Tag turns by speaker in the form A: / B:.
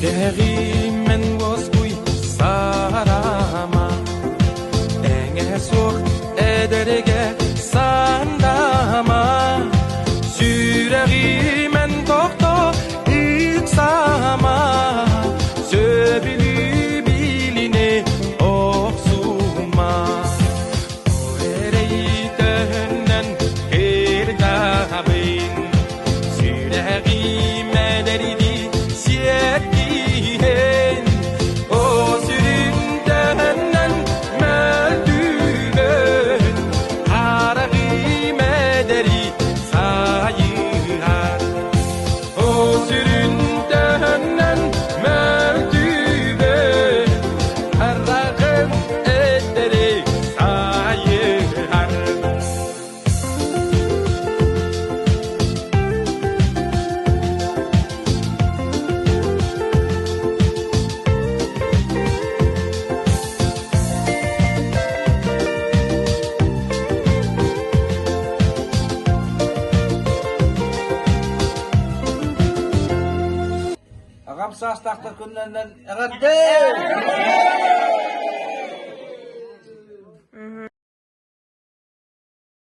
A: Yüreğimen bozkuy sarama Enge sok ederege sandama Yüreğimen tokto ilk sama Söbülü biline oksuma O ereyi dönen her dabin Yüreğime deridi Siyetin o süründen möldüğün Haragim ederi sayılar O süründen möldüğün Haragim ederi sayılar
B: Agam sas takta kundan dan agad